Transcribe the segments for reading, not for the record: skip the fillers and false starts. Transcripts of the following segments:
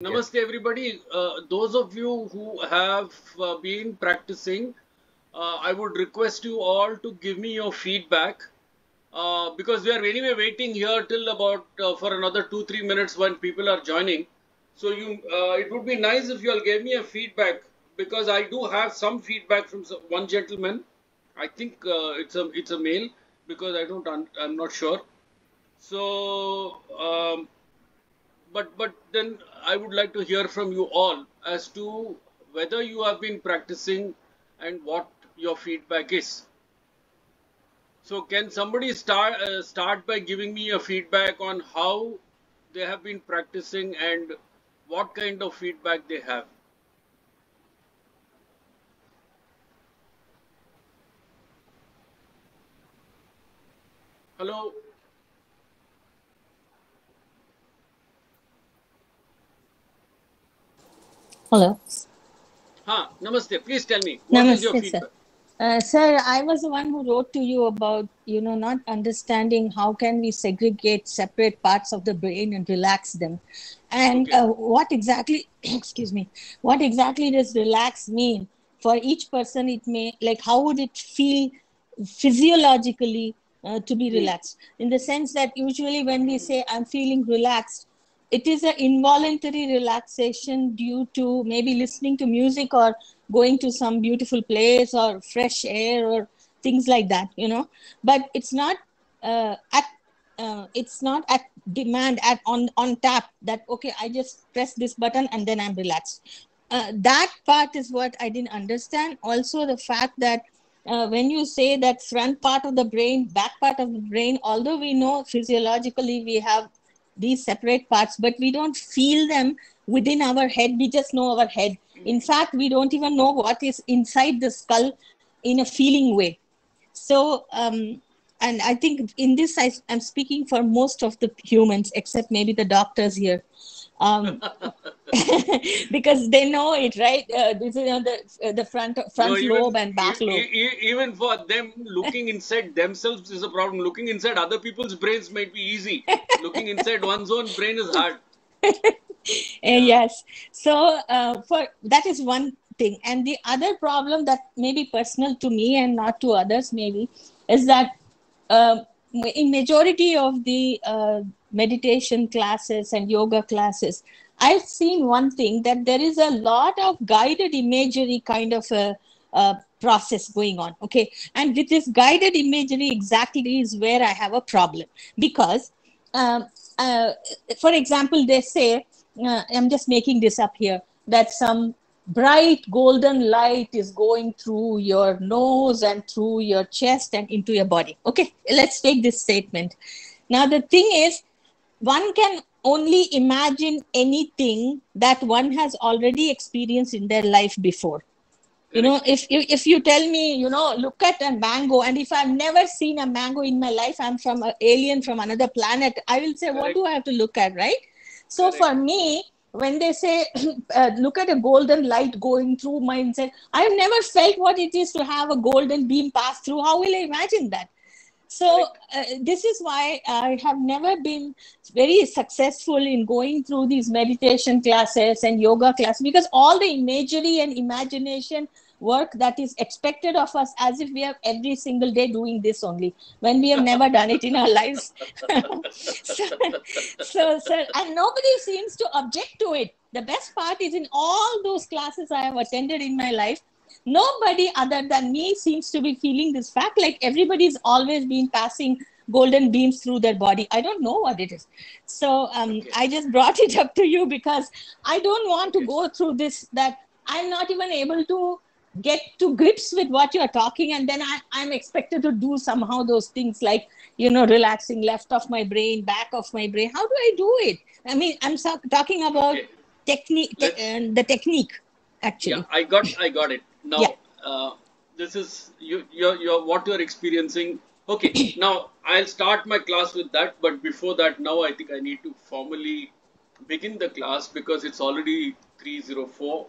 Namaste, everybody. Those of you who have been practicing, I would request you all to give me your feedback because we are anyway waiting here till about for another 2-3 minutes when people are joining. So it would be nice if you all gave me a feedback because I do have some feedback from one gentleman. I think it's a male because I'm not sure. So. But then I would like to hear from you all as to whether you have been practicing and what your feedback is. So can somebody start by giving me a feedback on how they have been practicing and what kind of feedback they have? Hello. Hello. Namaste. Please tell me, what is your feedback? Sir, I was the one who wrote to you about, not understanding how can we segregate separate parts of the brain and relax them. And what exactly, excuse me, what exactly does relax mean? For each person, it may, like, how would it feel physiologically to be relaxed? In the sense that usually when we say, I'm feeling relaxed, it is an involuntary relaxation due to maybe listening to music or going to some beautiful place or fresh air or things like that, but it's not at demand on tap that okay, I just press this button and then I'm relaxed. That part is what I didn't understand. Also the fact that when you say that front part of the brain, back part of the brain, although we know physiologically we have these separate parts, but we don't feel them within our head. We just know our head. In fact, we don't even know what is inside the skull in a feeling way. So, and I think in this, I'm speaking for most of the humans, except maybe the doctors here. Because they know it, right? This is the front lobe and back lobe. Even for them, looking inside themselves is a problem. Looking inside other people's brains might be easy. Looking inside one's own brain is hard. Yes. So for that is one thing, and the other problem that may be personal to me and not to others, maybe, is that in majority of the meditation classes and yoga classes, I've seen one thing, that there is a lot of guided imagery kind of a process going on. Okay. And with this guided imagery exactly is where I have a problem. Because, for example, they say, I'm just making this up here, that some bright golden light is going through your nose and through your chest and into your body. Okay, let's take this statement. Now, the thing is, one can only imagine anything that one has already experienced in their life before. If you tell me, look at a mango, and if I've never seen a mango in my life, I'm from an alien from another planet, I will say, what do I have to look at, right? So for me, when they say, look at a golden light going through my inside, I've never felt what it is to have a golden beam pass through. How will I imagine that? So this is why I have never been very successful in going through these meditation classes and yoga classes, because all the imagery and imagination work that is expected of us, as if we are every single day doing this only, when we have never done it in our lives. so, and nobody seems to object to it. The best part is, in all those classes I have attended in my life, nobody other than me seems to be feeling this fact, like everybody's always been passing golden beams through their body. I don't know what it is. So I just brought it up to you because I don't want to go through this, that I'm not even able to get to grips with what you're talking, and then I'm expected to do somehow those things like, relaxing left of my brain, back of my brain. How do I do it? I mean, I'm talking about technique, the technique, actually. Yeah, I got it. Now, this is your what you're experiencing. Okay, now I'll start my class with that. But before that, now I think I need to formally begin the class because it's already 3:04.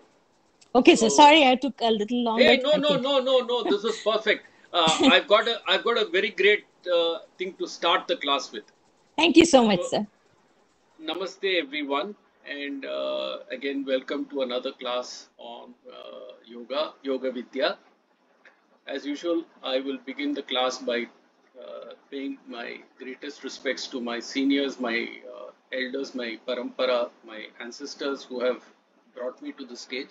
Okay, so sorry I took a little longer. Hey, no. This is perfect. I've got a very great thing to start the class with. Thank you so much, sir. Namaste, everyone, and again welcome to another class on Yoga Vidya. As usual, I will begin the class by paying my greatest respects to my seniors, my elders, my parampara, my ancestors who have brought me to the stage.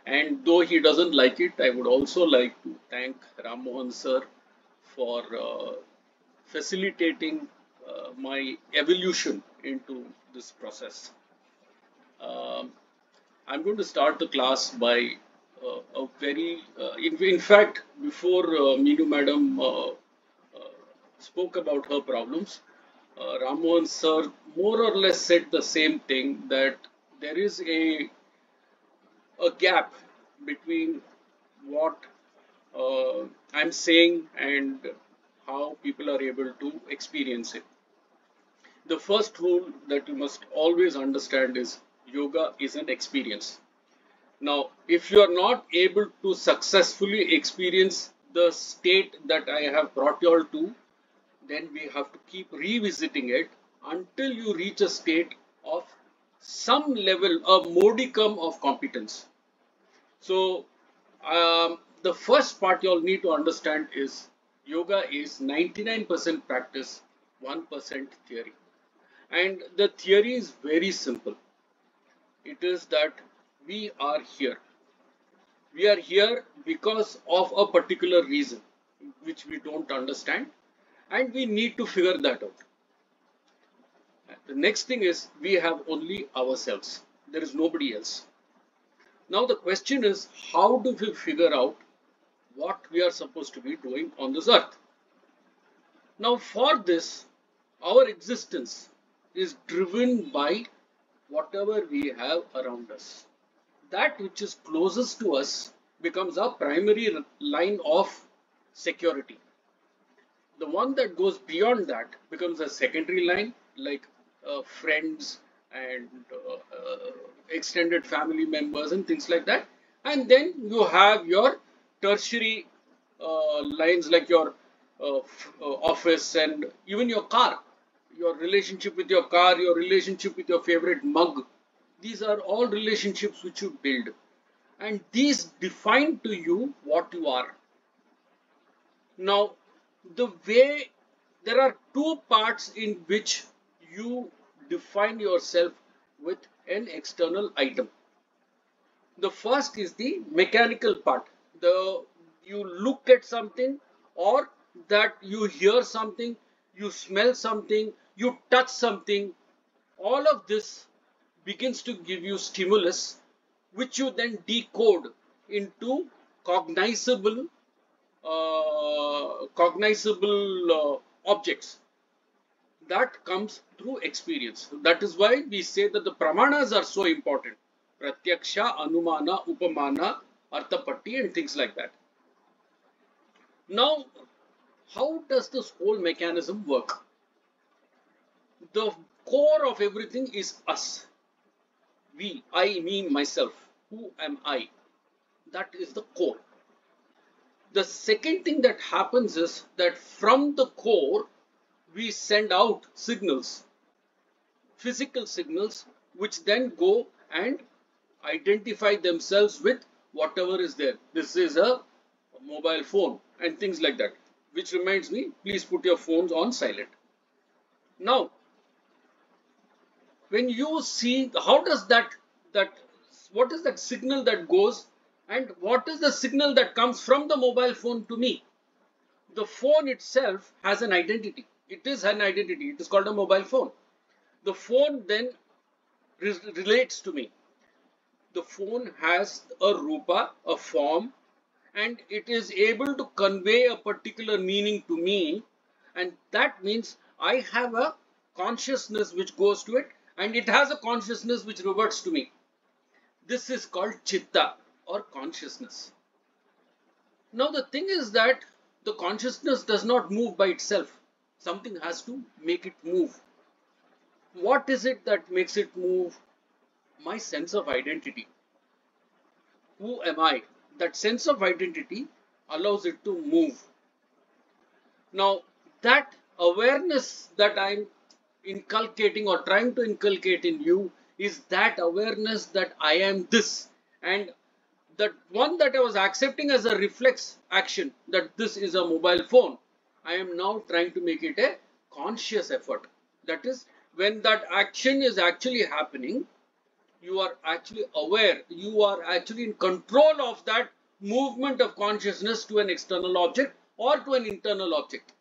And though he doesn't like it, I would also like to thank Ram Mohan sir for facilitating my evolution into this process. Um, I'm going to start the class by a very, in fact, before Meenu madam spoke about her problems, Ram Mohan sir more or less said the same thing, that there is a gap between what I'm saying and how people are able to experience it. The first rule that you must always understand is yoga is an experience. Now, if you are not able to successfully experience the state that I have brought you all to, then we have to keep revisiting it until you reach a state of some level, a modicum of competence. So, the first part you all need to understand is yoga is 99% practice, 1% theory. And the theory is very simple. It is that we are here. We are here because of a particular reason which we don't understand, and we need to figure that out. The next thing is we have only ourselves. There is nobody else. Now the question is, how do we figure out what we are supposed to be doing on this earth? Now for this, our existence is driven by whatever we have around us. That which is closest to us becomes our primary line of security. The one that goes beyond that becomes a secondary line, like friends and extended family members and things like that. And then you have your tertiary lines, like your office and even your car, your relationship with your car, your relationship with your favorite mug. These are all relationships which you build, and these define to you what you are. Now, the way there are two parts in which you define yourself with an external item. The first is the mechanical part. You look at something, or that you hear something, you smell something, you touch something. All of this begins to give you stimulus, which you then decode into cognizable objects. That comes through experience. That is why we say that the pramanas are so important. Pratyaksha, Anumana, Upamana, Arthapatti, and things like that. Now, how does this whole mechanism work? The core of everything is us. We, I, me, myself. Who am I? That is the core. The second thing that happens is that from the core, we send out signals, physical signals, which then go and identify themselves with whatever is there. This is a mobile phone and things like that. Which reminds me, please put your phones on silent. Now, when you see, how does what is that signal that goes, and what is the signal that comes from the mobile phone to me? The phone itself has an identity. It is an identity. It is called a mobile phone. The phone then relates to me. The phone has a rupa, a form, and it is able to convey a particular meaning to me, and that means I have a consciousness which goes to it, and it has a consciousness which reverts to me. This is called chitta, or consciousness. Now the thing is that the consciousness does not move by itself. Something has to make it move. What is it that makes it move? My sense of identity. Who am I? That sense of identity allows it to move. Now, that awareness that I'm inculcating or trying to inculcate in you is that awareness that I am this. And that one that I was accepting as a reflex action, that this is a mobile phone, I am now trying to make it a conscious effort. That is, when that action is actually happening, you are actually aware, you are actually in control of that movement of consciousness to an external object or to an internal object.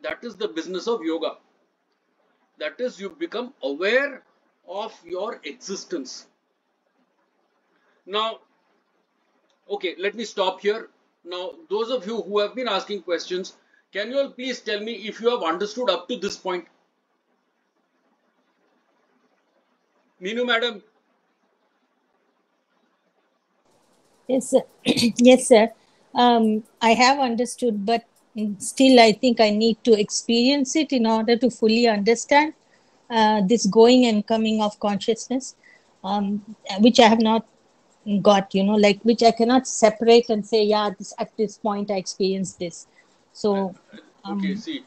That is the business of yoga. That is, you become aware of your existence. Now, okay, let me stop here. Now, those of you who have been asking questions, can you all please tell me if you have understood up to this point? Meenu madam? Yes, sir. Yes, sir. I have understood, but still, I think I need to experience it in order to fully understand this going and coming of consciousness, which I have not got, like which I cannot separate and say, yeah, this at this point I experienced this. So, Okay, see,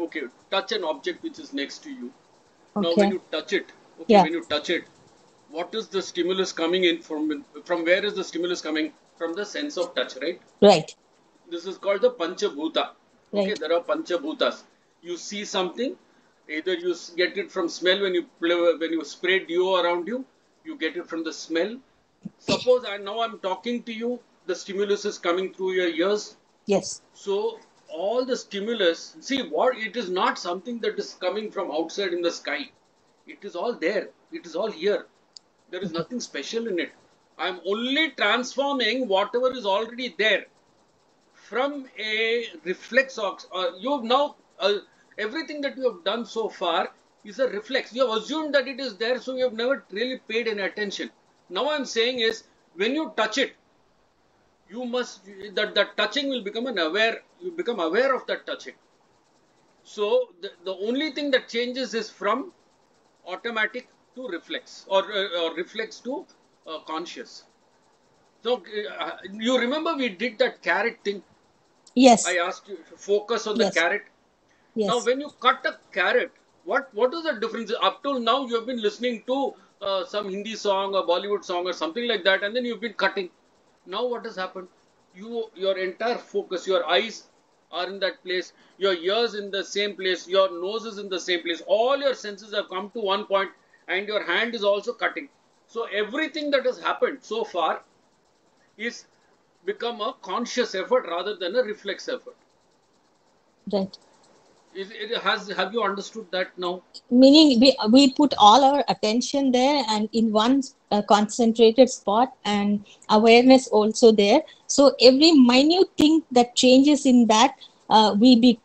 okay, touch an object which is next to you. Now, when okay, you touch it, okay, yeah, when you touch it, what is the stimulus coming in from? From where is the stimulus coming? From the sense of touch, right? right, This is called the Panchabhuta. Okay, right, there are Panchabhutas. You see something, either you get it from smell when you play, when you spray dew around you, you get it from the smell. Suppose now I'm talking to you, the stimulus is coming through your ears. yes, So all the stimulus, see what it is not something that is coming from outside in the sky. It is all there. It is all here. There is okay, nothing special in it. I'm only transforming whatever is already there from a reflex. You have now everything that you have done so far is a reflex. You have assumed that it is there, so you have never really paid any attention. Now I'm saying is when you touch it, you must that touching will become an aware. You become aware of that touching. So the only thing that changes is from automatic to reflex, or reflex to conscious. So you remember we did that carrot thing. I yes, asked you to focus on the yes, carrot. Now, yes, when you cut a carrot, what is the difference? Up till now, you have been listening to some Hindi song or Bollywood song or something like that, and then you've been cutting. Now, what has happened? Your entire focus, your eyes are in that place, your ears in the same place, your nose is in the same place. All your senses have come to one point, and your hand is also cutting. So everything that has happened so far is become a conscious effort rather than a reflex effort. right. Have you understood that now? Meaning we put all our attention there and in one concentrated spot, and awareness also there, so every minute thing that changes in that, we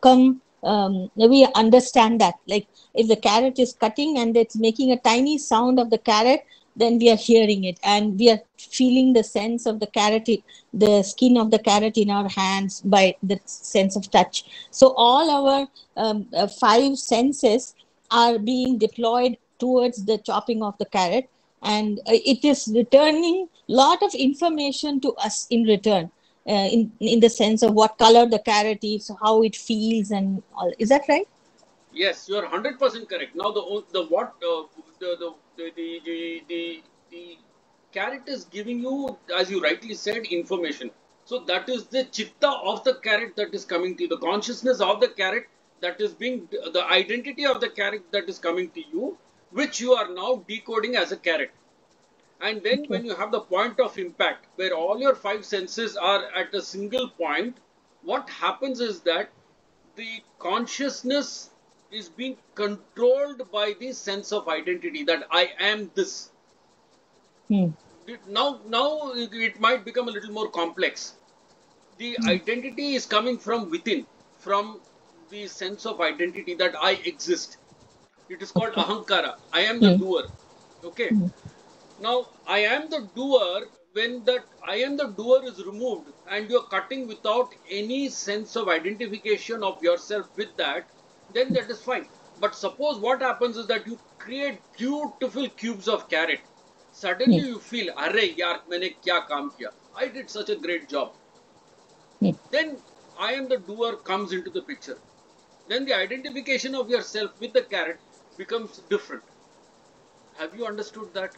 understand that, like if the carrot is cutting and it's making a tiny sound of the carrot, then we are hearing it and we are feeling the sense of the carrot, the skin of the carrot in our hands by the sense of touch. So all our five senses are being deployed towards the chopping of the carrot, and it is returning lot of information to us in return, in the sense of what color the carrot is, how it feels, and all. Is that right? Yes, you are 100% correct. Now the what the carrot is giving you, as you rightly said, information. So that is the chitta of the carrot that is coming to you, the consciousness of the carrot that is being, the identity of the carrot that is coming to you, which you are now decoding as a carrot. And then Okay. when you have the point of impact where all your five senses are at a single point, what happens is that the consciousness is being controlled by the sense of identity that I am this. Hmm. Now it might become a little more complex. The Hmm. identity is coming from within, from the sense of identity that I exist. It is called Okay. ahankara. I am the Hmm. doer. Okay. Hmm. Now, I am the doer, when that I am the doer is removed and you're cutting without any sense of identification of yourself with that, then that is fine. But suppose what happens is that you create beautiful cubes of carrot. Hmm. Suddenly you feel, Arre yaar, maine kya kaam kiya? I did such a great job. Hmm. Then I am the doer comes into the picture. Then the identification of yourself with the carrot becomes different. Have you understood that?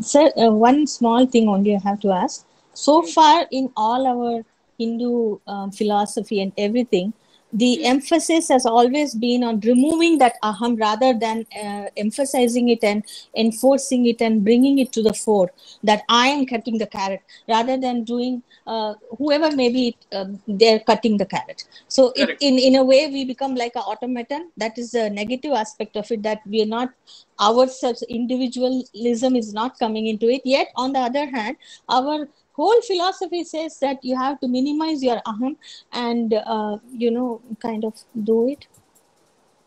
Sir, one small thing only I have to ask. So far, in all our Hindu philosophy and everything, the Yes, emphasis has always been on removing that aham rather than emphasizing it and enforcing it and bringing it to the fore. That I am cutting the carrot rather than doing whoever maybe they're cutting the carrot. So it correct. in a way we become like an automaton. That is the negative aspect of it. That we are not ourselves, individualism is not coming into it. Yet on the other hand, our whole philosophy says that you have to minimize your aham and kind of do it.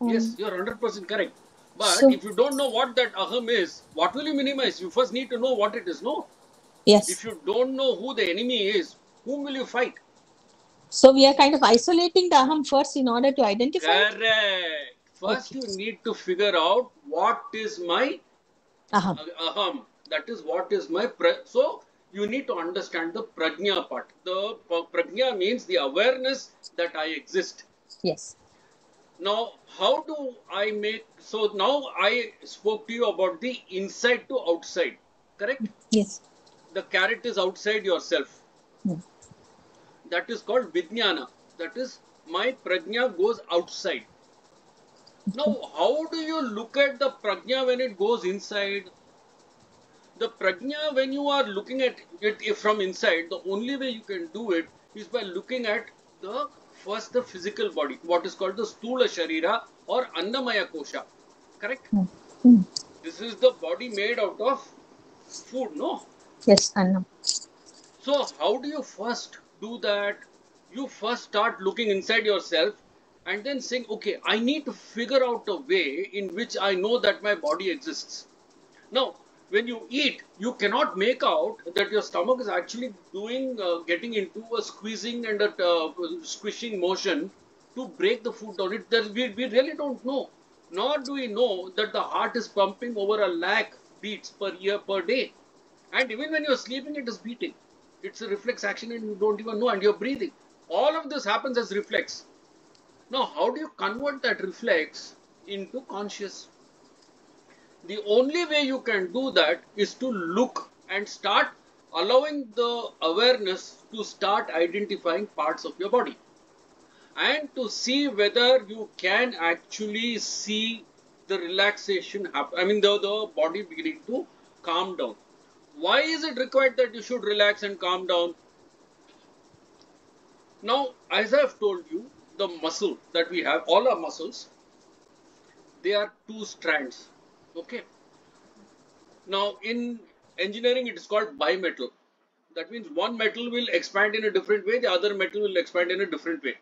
Yes, um, you're 100% correct. But so if you don't know what that aham is, what will you minimize? You first need to know what it is. No, if yes, you don't know who the enemy is, whom will you fight? so we are kind of isolating the aham first in order to identify it. Correct. First, Okay, you need to figure out what is my aham. aham. That is what is my so you need to understand the prajna part. The prajna means the awareness that I exist. Yes. Now, how do I make so now I spoke to you about the inside to outside, correct? Yes. The carrot is outside yourself. Hmm. That is called vijnana. That is my prajna goes outside. Okay. Now, how do you look at the prajna when it goes inside? The prajna, when you are looking at it from inside, the only way you can do it is by looking at the first the physical body, what is called the stula sharira or annamaya kosha. Correct? Hmm. Hmm. This is the body made out of food, no? Yes, Anna. So, how do you first do that? You first start looking inside yourself and then saying, okay, I need to figure out a way in which I know that my body exists. Now, when you eat, you cannot make out that your stomach is actually getting into a squeezing and a squishing motion to break the food down. We really don't know. Nor do we know that the heart is pumping over a lakh beats per year per day. And even when you're sleeping, it is beating. It's a reflex action and you don't even know, and you're breathing. All of this happens as reflex. Now, how do you convert that reflex into conscious? The only way you can do that is to look and start allowing the awareness to start identifying parts of your body and to see whether you can actually see the relaxation happen. I mean, the body beginning to calm down. Why is it required that you should relax and calm down? Now, as I've told you, the muscle that we have, all our muscles, they are two strands. Okay. Now, in engineering, it is called bimetal. That means one metal will expand in a different way, the other metal will expand in a different way.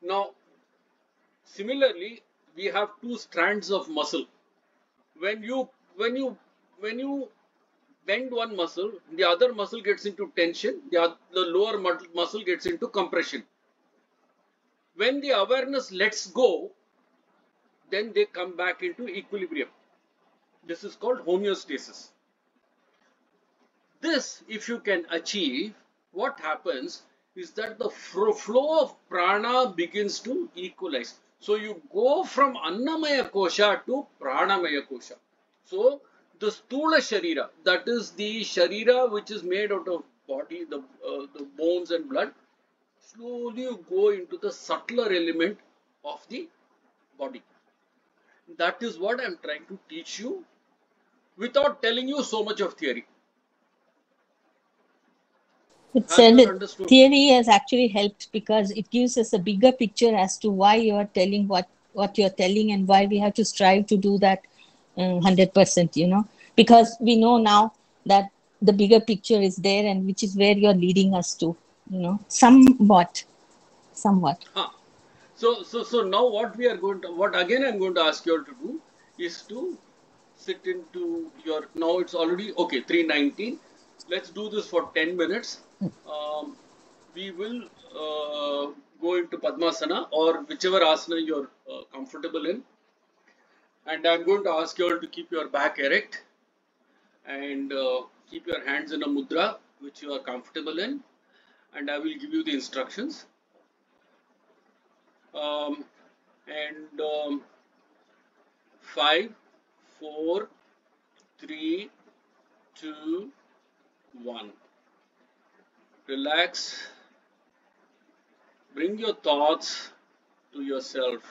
Now, similarly, we have two strands of muscle. When you when you when you bend one muscle, the other muscle gets into tension, the lower muscle gets into compression. When the awareness lets go, then they come back into equilibrium. This is called homeostasis. This, if you can achieve, what happens is that the flow of prana begins to equalize. So you go from Annamaya Kosha to Pranamaya Kosha. So the Stula Sharira, that is the Sharira which is made out of body, the bones and blood, slowly you go into the subtler element of the body. That is what I am trying to teach you without telling you so much of theory. It Have you said understood? theory has actually helped because it gives us a bigger picture as to why you are telling what you're telling and why we have to strive to do that 100%, because we know now that the bigger picture is there and which is where you're leading us to, somewhat. Huh. So now what we are going to, what again I'm going to ask you all to do is to sit into your, now it's already, okay, 3:19. Let's do this for 10 minutes. Um, we will go into Padmasana or whichever asana you're comfortable in. And I'm going to ask you all to keep your back erect and keep your hands in a mudra which you are comfortable in. And I will give you the instructions. Um, and 5, 4, 3, 2, 1. Relax. Bring your thoughts to yourself.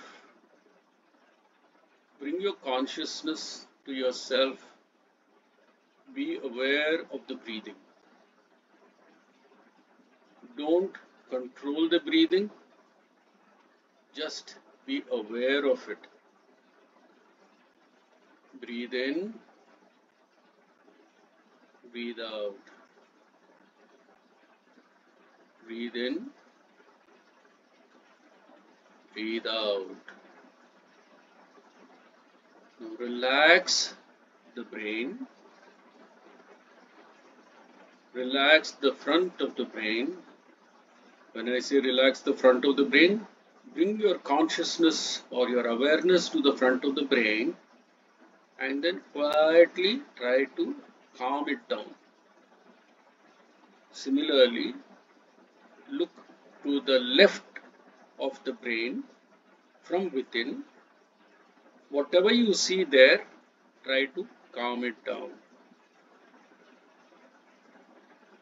Bring your consciousness to yourself. Be aware of the breathing. Don't control the breathing. Just be aware of it. Breathe in. Breathe out. Breathe in. Breathe out. Now relax the brain. Relax the front of the brain. When I say relax the front of the brain, bring your consciousness or your awareness to the front of the brain and then quietly try to calm it down. Similarly, look to the left of the brain from within. Whatever you see there, try to calm it down.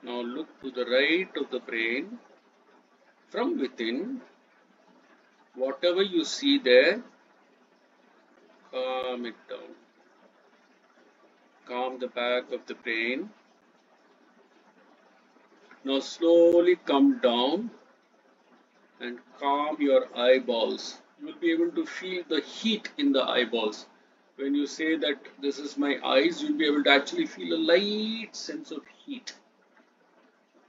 Now look to the right of the brain from within. Whatever you see there, calm it down. Calm the back of the brain. Now slowly come down and calm your eyeballs. You will be able to feel the heat in the eyeballs. When you say that this is my eyes, you will be able to actually feel a light sense of heat.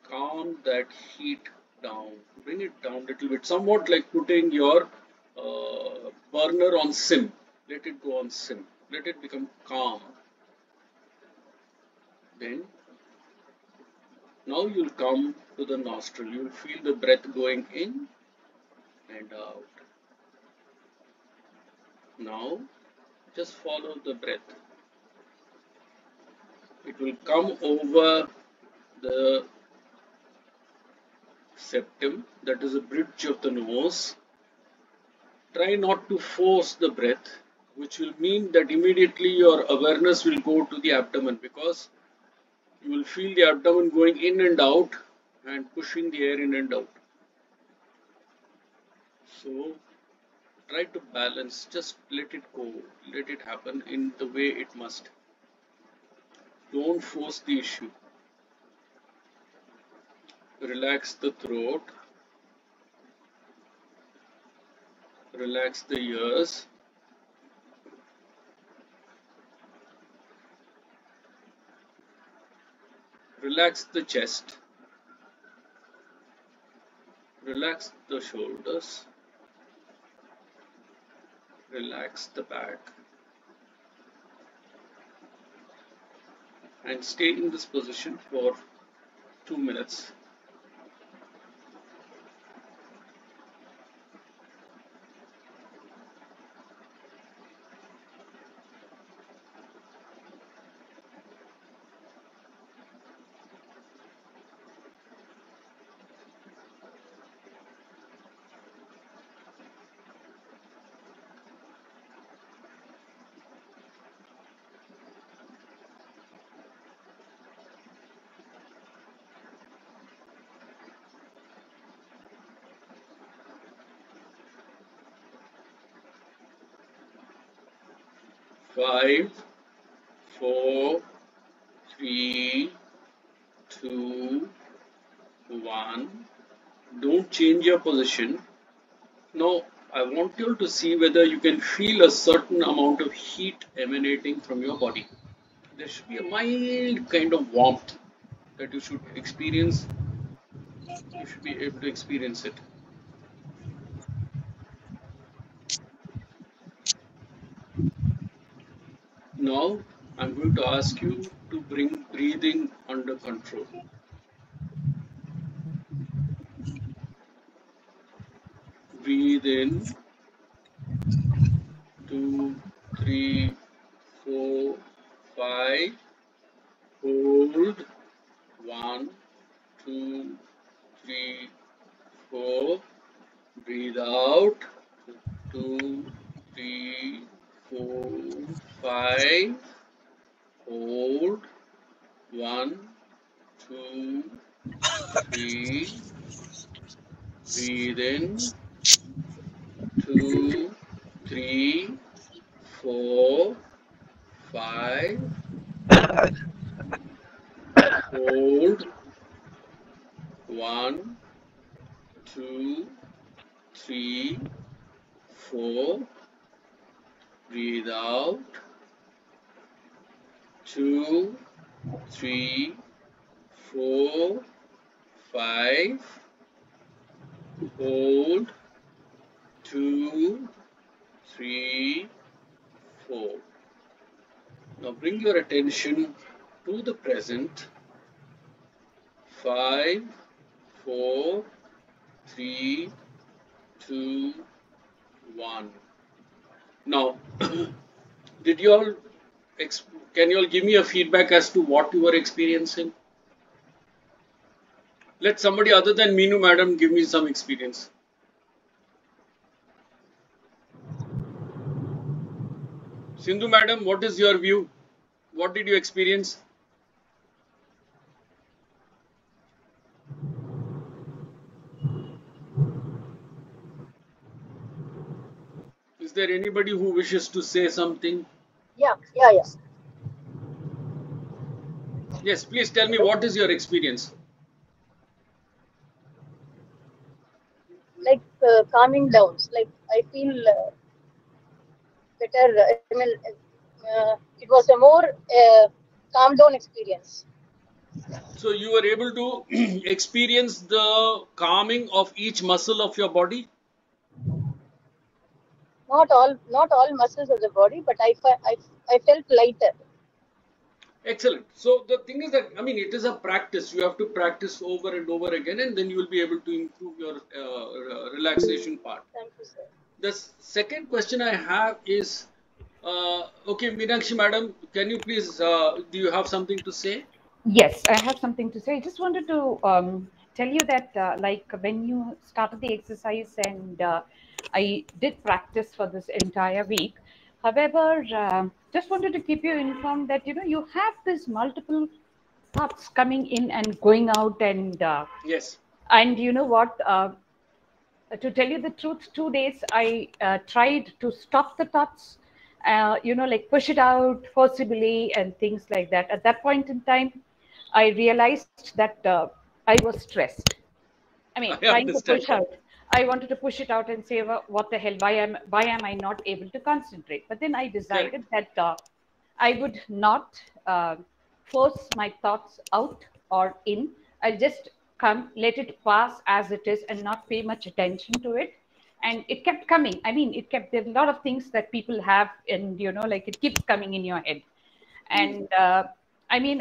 Calm that heat down. Bring it down a little bit. Somewhat like putting your burner on sim. Let it go on sim. Let it become calm. Then, now you'll come to the nostril. You'll feel the breath going in and out. Now, just follow the breath. It will come over the septum, that is a bridge of the nose. Try not to force the breath, which will mean that immediately your awareness will go to the abdomen, because you will feel the abdomen going in and out and pushing the air in and out. So try to balance, just let it go, let it happen in the way it must. Don't force the issue. Relax the throat, relax the ears, relax the chest, relax the shoulders, relax the back, and stay in this position for 2 minutes. Five, 4, 3, 2, 1. Don't change your position. Now, I want you to see whether you can feel a certain amount of heat emanating from your body. There should be a mild kind of warmth that you should experience. You should be able to experience it. Now, I'm going to ask you to bring breathing under control. Breathe in. 2, 3, 4, 5. Hold. 1, 2, 3, 4. Breathe out. 2, 3, 4, 5. hold, 1, 2, 3, breathe in, 2, 3, 4, 5, hold, 1, 2, 3, 4, breathe out, 2, 3, 4, 5, hold, 2, 3, 4. Now bring your attention to the present. 5, 4, 3, 2, 1. Now, did you all, can you all give me a feedback as to what you were experiencing? Let somebody other than Meenu madam give me some experience. Sindhu madam, what is your view? What did you experience? Is there anybody who wishes to say something? Yeah. Yes, please tell me what is your experience? Like calming down. Like I feel better. I mean, it was a more calm down experience. So you were able to experience the calming of each muscle of your body? Not all muscles of the body, but I felt lighter. Excellent. So the thing is that, I mean, it is a practice. You have to practice over and over again, and then you will be able to improve your relaxation part. Thank you, sir. The second question I have is, okay, Meenakshi madam, can you please, do you have something to say? Yes, I have something to say. I just wanted to tell you that, like, when you started the exercise, and I did practice for this entire week. However, just wanted to keep you informed that you have this multiple thoughts coming in and going out, and Yes. and you know what? To tell you the truth, 2 days I tried to stop the thoughts, like push it out forcibly and things like that. At that point in time, I realized that I was stressed. I mean, I trying to understand. push out. I wanted to push it out and say, "Well, what the hell? Why am I not able to concentrate?" But then I decided that I would not force my thoughts out or in. I'll just come, let it pass as it is, and not pay much attention to it. And it kept coming. I mean, it kept. There are a lot of things that people have, and like it keeps coming in your head. And I mean,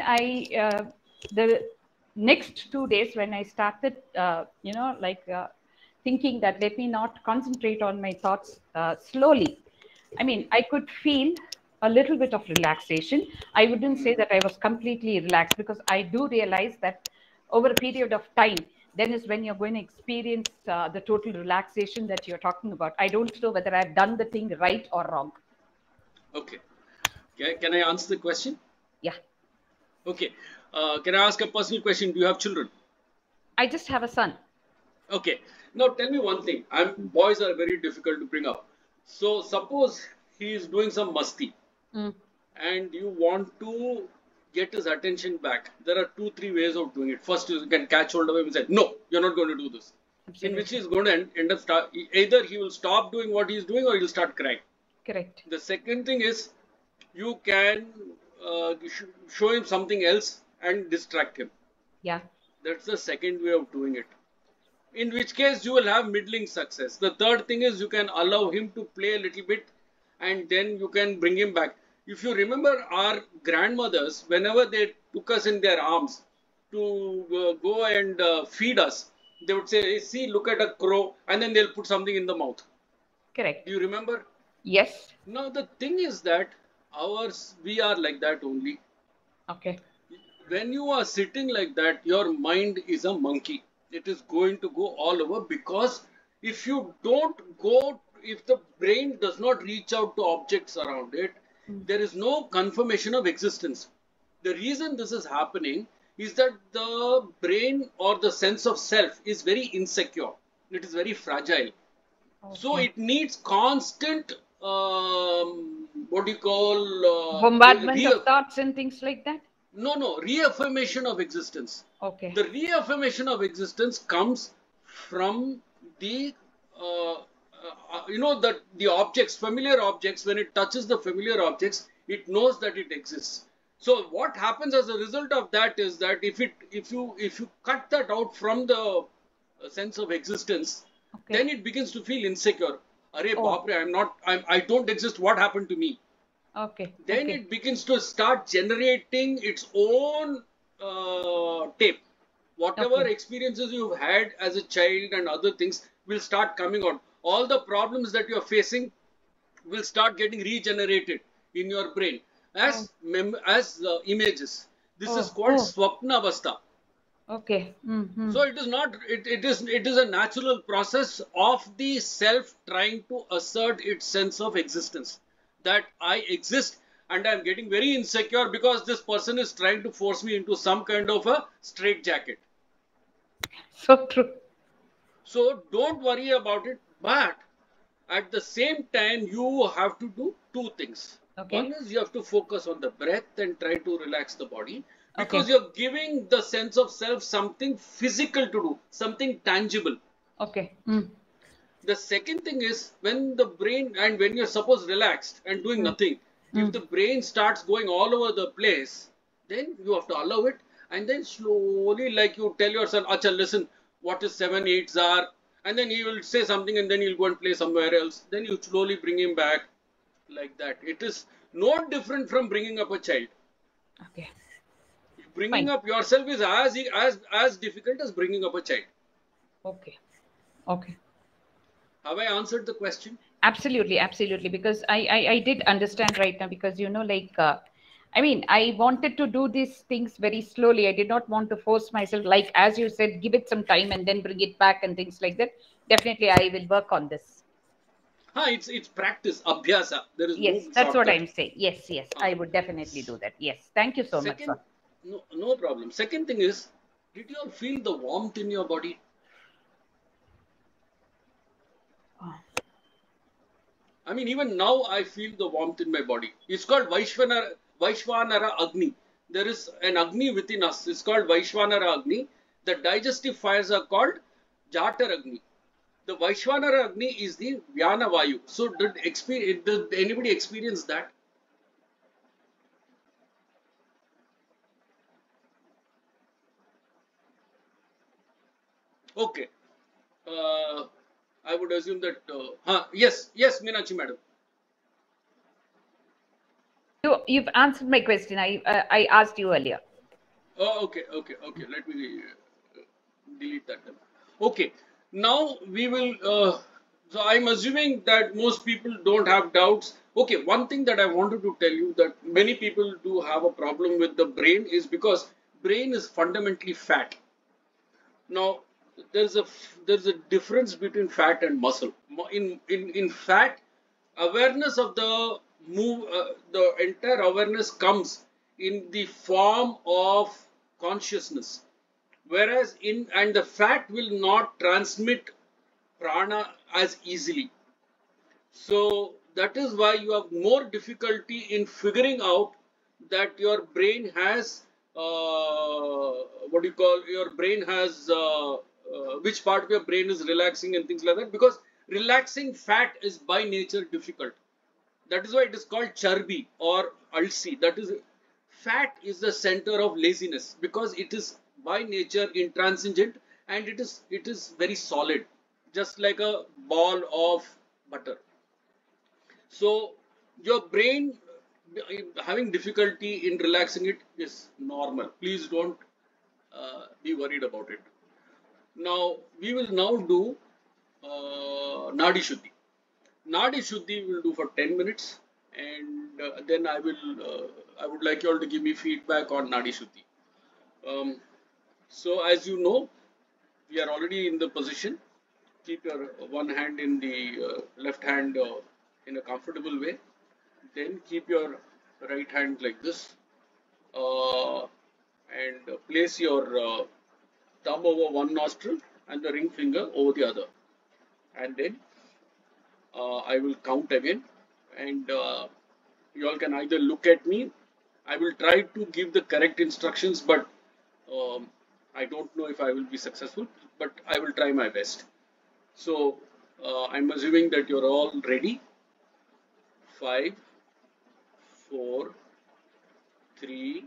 the next 2 days when I started, thinking that let me not concentrate on my thoughts slowly. I mean, I could feel a little bit of relaxation. I wouldn't say that I was completely relaxed, because I do realize that over a period of time, then is when you're going to experience the total relaxation that you're talking about. I don't know whether I've done the thing right or wrong. Okay. Can I answer the question? Yeah. Okay. Can I ask a personal question? Do you have children? I just have a son. Okay. Now tell me one thing. Boys are very difficult to bring up. So suppose he is doing some masti, and you want to get his attention back. There are 2-3 ways of doing it. First, you can catch hold of him and say, "No, you're not going to do this." Absolutely. In which he's going to end up either he will stop doing what he's doing, or he'll start crying. Correct. The second thing is, you can show him something else and distract him. Yeah. That's the second way of doing it. In which case you will have middling success. The third thing is, you can allow him to play a little bit, and then you can bring him back. If you remember, our grandmothers, whenever they took us in their arms to go and feed us, they would say, "Hey, see, look at a crow," and then they'll put something in the mouth. Correct. Do you remember? Yes. Now the thing is that we are like that only. Okay. When you are sitting like that, your mind is a monkey. It is going to go all over, because if you don't go, if the brain does not reach out to objects around it, there is no confirmation of existence. The reason this is happening is that the brain or the sense of self is very insecure. It is very fragile. So Okay. it needs constant, what do you call, Bombardment of thoughts and things like that. reaffirmation of existence. Okay. The reaffirmation of existence comes from the, that the objects, familiar objects, when it touches the familiar objects, it knows that it exists. So what happens as a result of that is that if you cut that out from the sense of existence, Okay. then it begins to feel insecure. Arey Oh. Bapre, I don't exist. What happened to me? Okay. Then Okay. it begins to start generating its own tape. Whatever Okay. experiences you've had as a child and other things will start coming out. All the problems that you're facing will start getting regenerated in your brain as images. This is called Oh. swapna avastha. Okay. So it is not, it is a natural process of the self trying to assert its sense of existence, that I exist, and I'm getting very insecure because this person is trying to force me into some kind of a straitjacket. So true. So don't worry about it, but at the same time you have to do two things. Okay. One is you have to focus on the breath and try to relax the body, because Okay. you're giving the sense of self something physical to do, something tangible. Okay. The second thing is, when the brain, and when you're suppose relaxed and doing nothing, if the brain starts going all over the place, then you have to allow it, and then slowly, like you tell your son, Acha, listen, what is 7 8s are, and then he will say something, and then he'll go and play somewhere else. Then you slowly bring him back, like that. It is no different from bringing up a child. Okay. Bringing Fine. up yourself is as difficult as bringing up a child. Okay. Okay. Have I answered the question? Absolutely, absolutely. Because I did understand right now, because I mean, I wanted to do these things very slowly. I did not want to force myself, like as you said, give it some time and then bring it back and things like that. Definitely, I will work on this. It's practice, abhyasa. There is no Yes, that's what shortcut. I'm saying. Yes, yes, I would definitely do that. Yes, thank you so much, sir. Second, no problem. Second thing is, did you all feel the warmth in your body? I mean, even now I feel the warmth in my body. It's called Vaishvanara Agni. There is an Agni within us. It's called Vaishvanara Agni. The digestive fires are called Jatar Agni. The Vaishvanara Agni is the Vyana Vayu. So did anybody experience that? Okay. I would assume that, yes, Meenakshi madam. You've answered my question. I asked you earlier. Oh, okay. Let me delete that then. Okay. Now we will, so I'm assuming that most people don't have doubts. Okay. One thing that I wanted to tell you, that many people do have a problem with the brain, is because brain is fundamentally fat. Now, there's a difference between fat and muscle. In fat, awareness of the entire awareness comes in the form of consciousness, whereas the fat will not transmit prana as easily. So that is why you have more difficulty in figuring out that your brain has, what do you call, your brain has, which part of your brain is relaxing and things like that, because relaxing fat is by nature difficult. That is why it is called charbi or alsi. That is, fat is the center of laziness, because it is by nature intransigent, and it is very solid, just like a ball of butter. So your brain having difficulty in relaxing it is normal. Please don't be worried about it. Now we will now do Nadi Shuddhi. Nadi Shuddhi will do for 10 minutes, and then I would like you all to give me feedback on Nadi Shuddhi. So as you know, we are already in the position. Keep your one hand in the left hand in a comfortable way. Then keep your right hand like this. and place your thumb over one nostril and the ring finger over the other, and then I will count again, and you all can either look at me. I will try to give the correct instructions, but I don't know if I will be successful, but I will try my best. So I'm assuming that you're all ready. 5, 4, 3,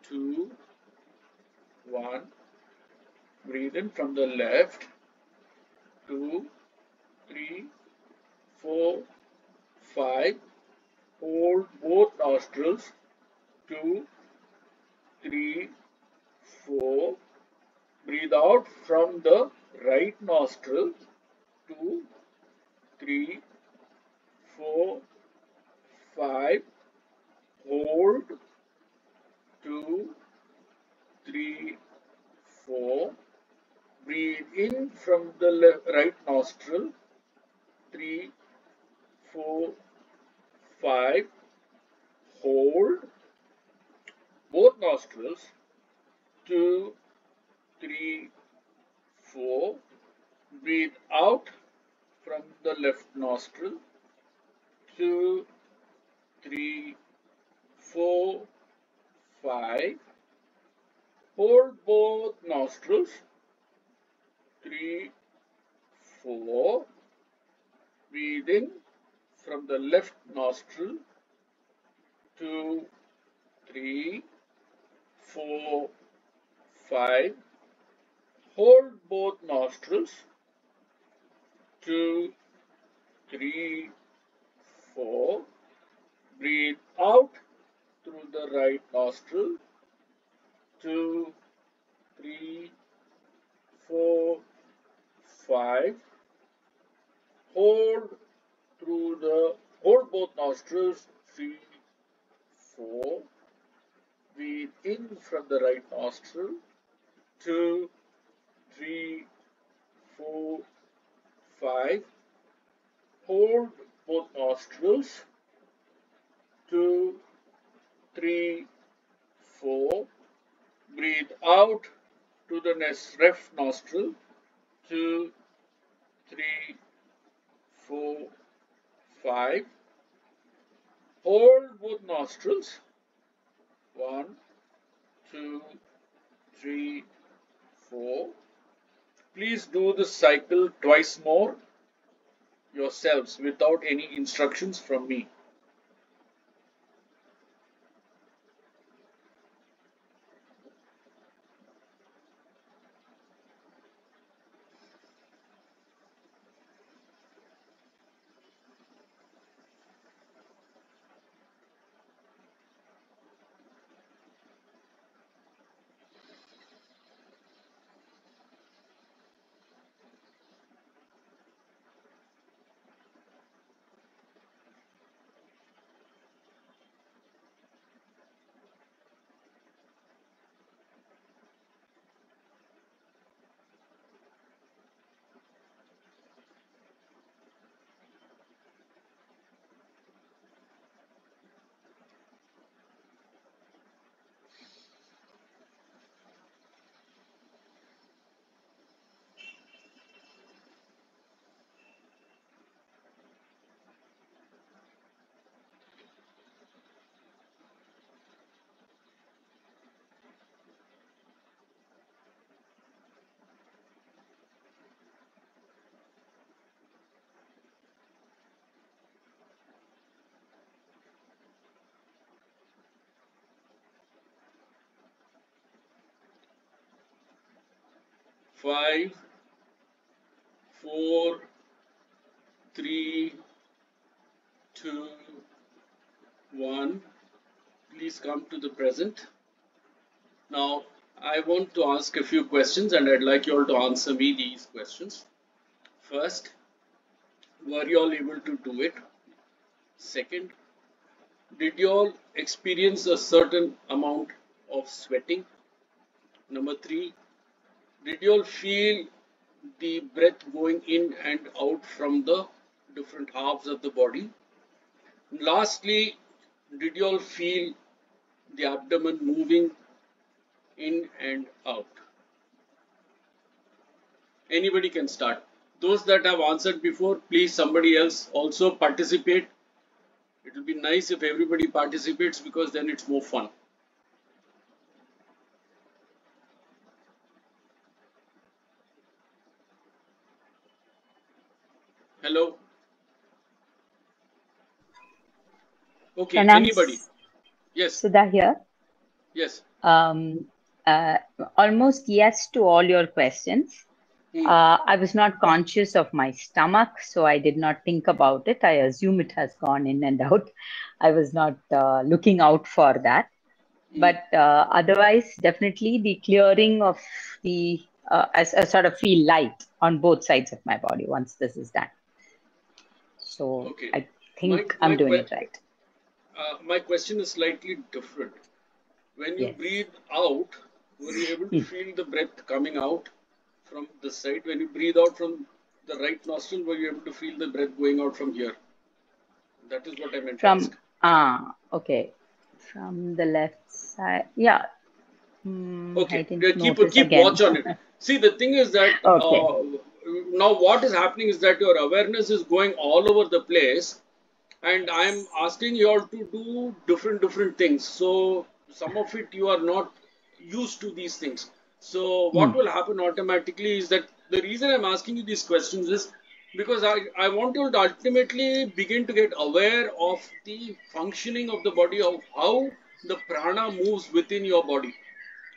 2, 1. Breathe in from the left. 2, 3, 4, 5. Hold both nostrils. 2, 3, 4. Breathe out from the right nostril. 2, 3, 4, 5. Hold. 2, 3, 4. Breathe in from the right nostril. 3, 4, 5. Hold both nostrils. 2, 3, 4. Breathe out from the left nostril. 2, 3, 4, 5. Hold both nostrils. 3, 4. Breathe in from the left nostril. 2, 3, 4, 5. Hold both nostrils. 2, 3, 4. Breathe out through the right nostril. 2, 3, 4, 5. Hold both nostrils. 3, 4. Breathe in from the right nostril. 2, 3, 4, 5. Hold both nostrils. 2, 3, 4. Breathe out to the left nostril. 2, 3, 4, 5. Hold both nostrils. 1, 2, 3, 4. Please do the cycle twice more yourselves without any instructions from me. Five, 4, 3, 2, 1. Please come to the present. Now, I want to ask a few questions and I'd like you all to answer me these questions. First, were you all able to do it? Second, did you all experience a certain amount of sweating? Number 3, did you all feel the breath going in and out from the different halves of the body? Lastly, did you all feel the abdomen moving in and out. Anybody can start. Those that have answered before, please somebody else also participate. It will be nice if everybody participates because then it's more fun. Hello? Okay, anybody? Yes. Sudha here. Yes. Almost yes to all your questions. I was not conscious of my stomach, so I did not think about it. I assume it has gone in and out. I was not looking out for that. But otherwise, definitely the clearing of the, I sort of feel light on both sides of my body once this is done. So Okay. I think I'm doing it right. My question is slightly different. When you breathe out, were you able to feel the breath coming out from this side? When you breathe out from the right nostril, were you able to feel the breath going out from here? That is what I meant to ask. Okay. From the left side. Yeah. Okay. Keep again. watch on it. See, the thing is that now what is happening is that your awareness is going all over the place, and I'm asking you all to do different things. So some of it you are not used to these things. So what will happen automatically is that the reason I'm asking you these questions is because I want you to ultimately begin to get aware of the functioning of the body, of how the prana moves within your body.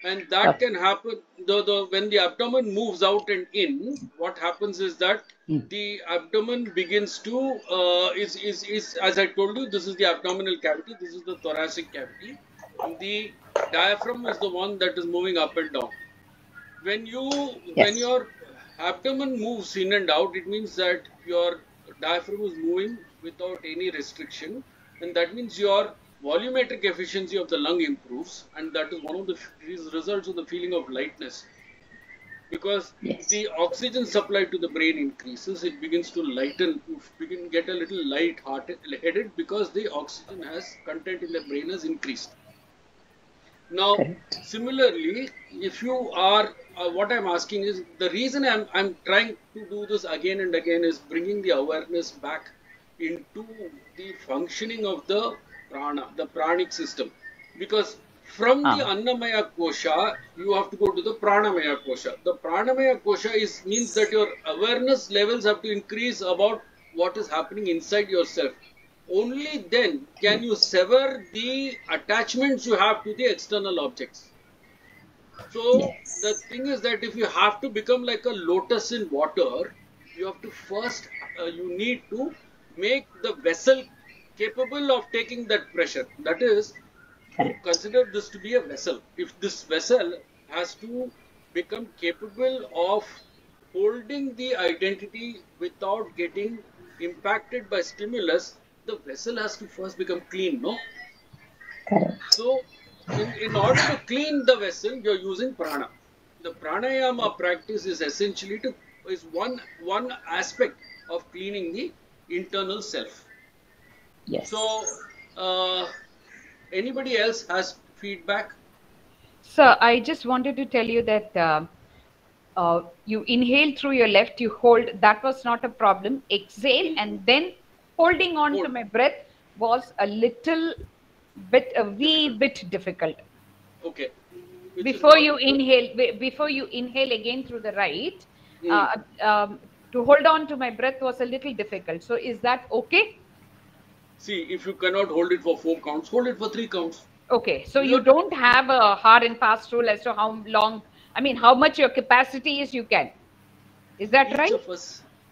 And that can happen when the abdomen moves out and in. What happens is that the abdomen begins to is as I told you, this is the abdominal cavity, this is the thoracic cavity, and the diaphragm is the one that is moving up and down. When your abdomen moves in and out, it means that your diaphragm is moving without any restriction, and that means your volumetric efficiency of the lung improves, and that is one of the results of the feeling of lightness. Because the oxygen supply to the brain increases, it begins to lighten, you begin to get a little light-headed because the oxygen content in the brain has increased. Now, similarly, if you are, what I'm asking is, the reason I'm trying to do this again and again is bringing the awareness back into the functioning of the prana, the pranic system. Because from the Annamaya Kosha, you have to go to the Pranamaya Kosha. The Pranamaya Kosha means that your awareness levels have to increase about what is happening inside yourself. Only then can you sever the attachments you have to the external objects. So the thing is that if you have to become like a lotus in water, you have to first, you need to make the vessel capable of taking that pressure. That is, to consider this to be a vessel. If this vessel has to become capable of holding the identity without getting impacted by stimulus, the vessel has to first become clean, no? So, in order to clean the vessel, you're using prana. The pranayama practice is essentially one aspect of cleaning the internal self. So, anybody else has feedback? Sir, I just wanted to tell you that you inhale through your left, you hold, that was not a problem. Exhale and then holding on to my breath was a little bit, a wee bit difficult. Okay. Before you inhale again through the right, to hold on to my breath was a little difficult. So is that okay? See, if you cannot hold it for 4 counts, hold it for 3 counts. Okay, so you don't have a hard and fast rule as to how long, I mean, how much your capacity is, you can. Is that right?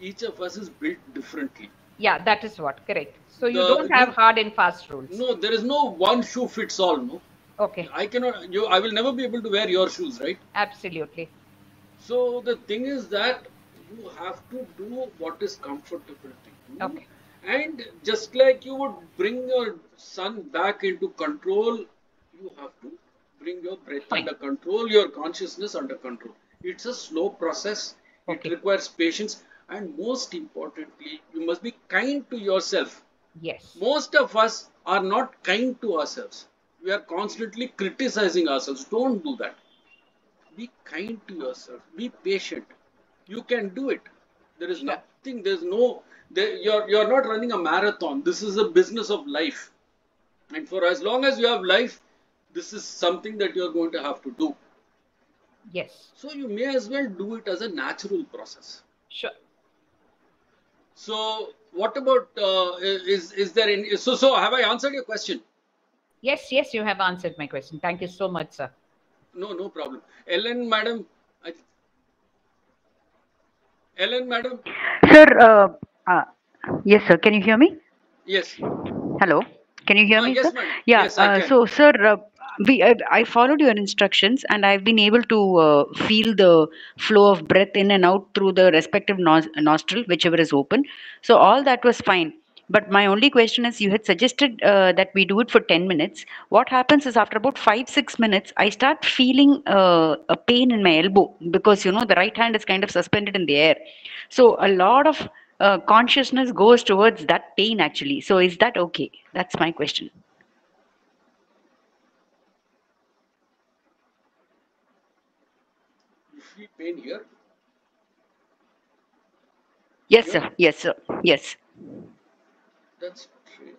Each of us is built differently. Yeah, that is what, correct. So you don't have hard and fast rules. No, there is no one shoe fits all, no? Okay. I will never be able to wear your shoes, right? Absolutely. So the thing is that you have to do what is comfortable to you. Okay. And just like you would bring your son back into control, you have to bring your breath under control, your consciousness under control. It's a slow process. Okay. It requires patience. And most importantly, you must be kind to yourself. Yes. Most of us are not kind to ourselves. We are constantly criticizing ourselves. Don't do that. Be kind to yourself. Be patient. You can do it. There is Sure. nothing. There's no. You're not running a marathon. This is a business of life. And for as long as you have life, this is something that you're going to have to do. Yes. So you may as well do it as a natural process. Sure. So what about is there any? So have I answered your question? Yes, yes, you have answered my question. Thank you so much, sir. No problem. Ellen, madam. Ellen, madam. Sir, yes, sir. Can you hear me? Yes. Hello. Can you hear me, Yes, sir? madam. Yeah. Yes, I can. So, sir, I followed your instructions, and I've been able to feel the flow of breath in and out through the respective nostril, whichever is open. So all that was fine. But my only question is, you had suggested that we do it for 10 minutes. What happens is after about 5-6 minutes, I start feeling a pain in my elbow because, the right hand is kind of suspended in the air. So a lot of consciousness goes towards that pain actually. So is that okay? That's my question. You feel pain here? Yes, Here? sir. Yes, sir. Yes. That's strange.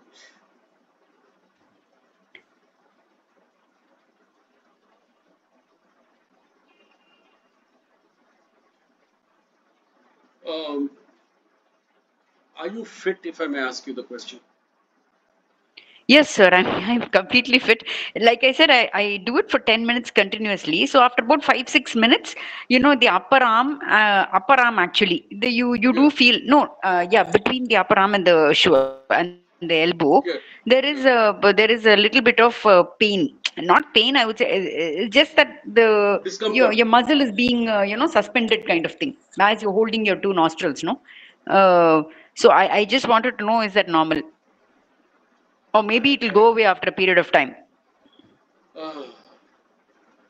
Um, are you fit, if I may ask you the question? Yes, sir. I'm completely fit. Like I said, I do it for 10 minutes continuously. So after about 5-6 minutes, the upper arm actually, you do Here, feel, no, yeah, between the upper arm and the elbow, here, there here. is a little bit of pain. Not pain, I would say. It's just that your Discomfort. muscle is being suspended kind of thing as you're holding your two nostrils, no. Uh, so I just wanted to know, is that normal? Or maybe it will go away after a period of time. Uh,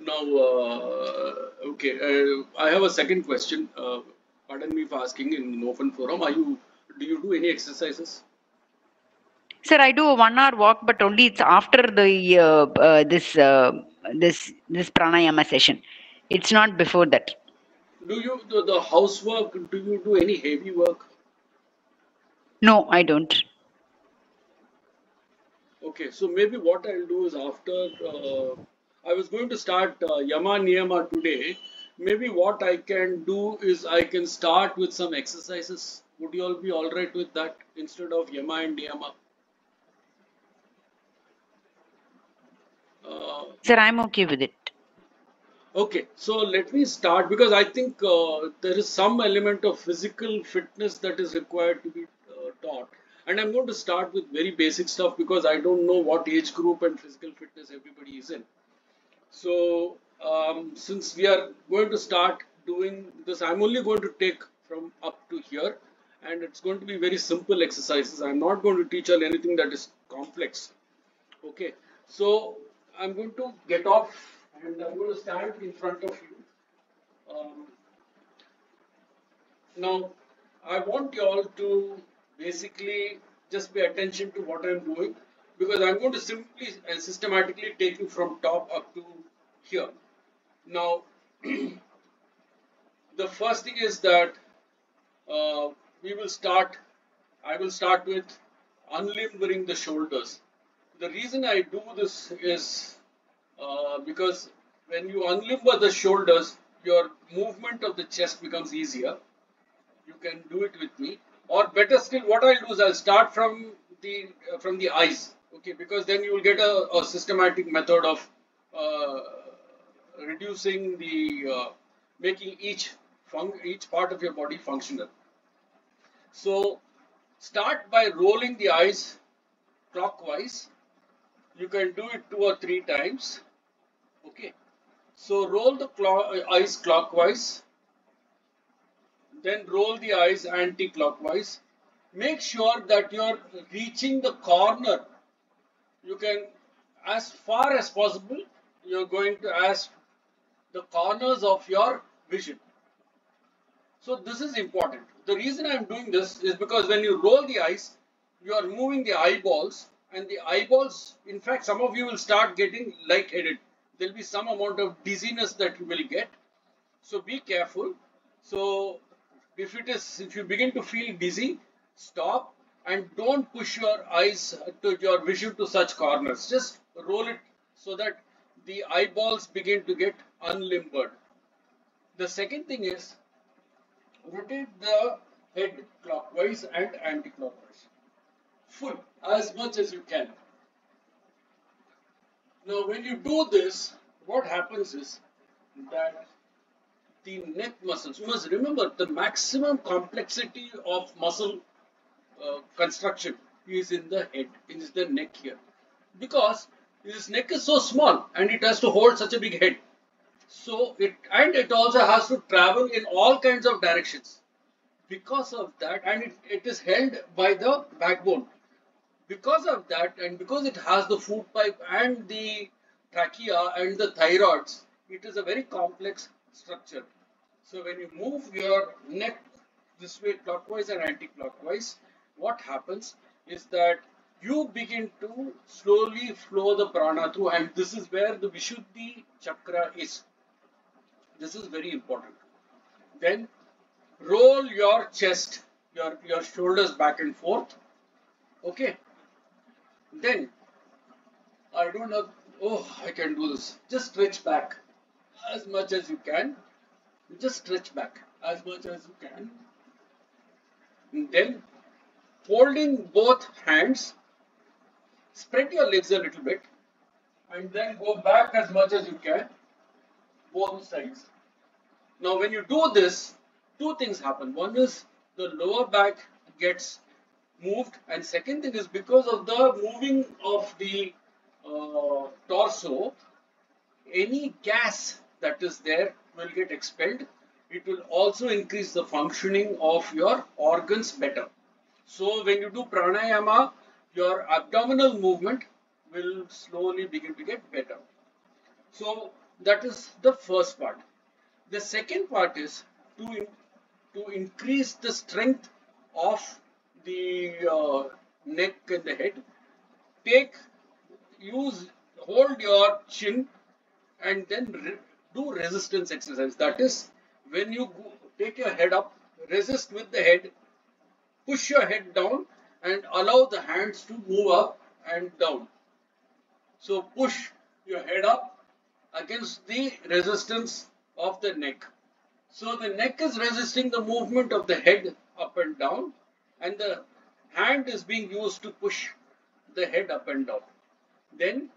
Now, okay, I have a second question. Pardon me for asking in an open forum. Do you do any exercises? Sir, I do a 1 hour walk, but only it's after the this pranayama session. It's not before that. Do you do the housework? Do you do any heavy work? No, I don't. Okay, so maybe what I'll do is after I was going to start Yama Niyama today. Maybe what I can do is I can start with some exercises. Would you all be all right with that instead of Yama and Niyama? Uh, Sir, I'm okay with it. Okay, so let me start because I think there is some element of physical fitness that is required to be taught. And I'm going to start with very basic stuff because I don't know what age group and physical fitness everybody is in. So, since we are going to start doing this, I'm only going to take from up to here, and it's going to be very simple exercises. I'm not going to teach you anything that is complex. Okay, so I'm going to get off and I'm going to stand in front of you. Um, Now, I want you all to basically just pay attention to what I'm doing because I'm going to simply and systematically take you from top up to here. Now, the first thing is that uh, we will start, I will start with unlimbering the shoulders. The reason I do this is because when you unlimber the shoulders, your movement of the chest becomes easier. You can do it with me, or better still, what I'll do is I'll start from the eyes, okay? Because then you will get a systematic method of uh, reducing the making each part of your body functional. So start by rolling the eyes clockwise. You can do it 2 or 3 times. Okay. So roll the eyes clockwise, then roll the eyes anti-clockwise. Make sure that you're reaching the corner. You can, as far as possible, you're going to ask the corners of your vision. So this is important. The reason I'm doing this is because when you roll the eyes, you are moving the eyeballs and the eyeballs, in fact, some of you will start getting lightheaded. There'll be some amount of dizziness that you will get. So be careful. So if you begin to feel dizzy, stop and don't push your eyes to your vision to such corners. Just roll it so that the eyeballs begin to get unlimbered. The second thing is rotate the head clockwise and anti-clockwise. Full, as much as you can. Now when you do this, what happens is that the neck muscles, you must remember the maximum complexity of muscle construction is in the head, is the neck here. Because this neck is so small and it has to hold such a big head. So it also has to travel in all kinds of directions. Because of that, and it is held by the backbone. Because of that, and because it has the food pipe and the trachea and the thyroids, it is a very complex structure. So when you move your neck this way clockwise and anti-clockwise, what happens is that you begin to slowly flow the prana through, and this is where the Vishuddhi chakra is. This is very important. Then roll your chest, your shoulders back and forth. Okay. Then I don't know. Oh, I can do this. Just stretch back as much as you can. Just stretch back as much as you can. And then holding both hands, spread your legs a little bit and then go back as much as you can, both sides. Now when you do this, two things happen. One is the lower back gets moved, and second thing is because of the moving of the torso, any gas that is there will get expelled. It will also increase the functioning of your organs better. So when you do pranayama, your abdominal movement will slowly begin to get better. So that is the first part. The second part is to increase the strength of the neck and the head. Hold your chin and then do resistance exercise. That is, when you take your head up, resist with the head, push your head down and allow the hands to move up and down. So push your head up against the resistance of the neck. So the neck is resisting the movement of the head up and down, and the hand is being used to push the head up and down. Then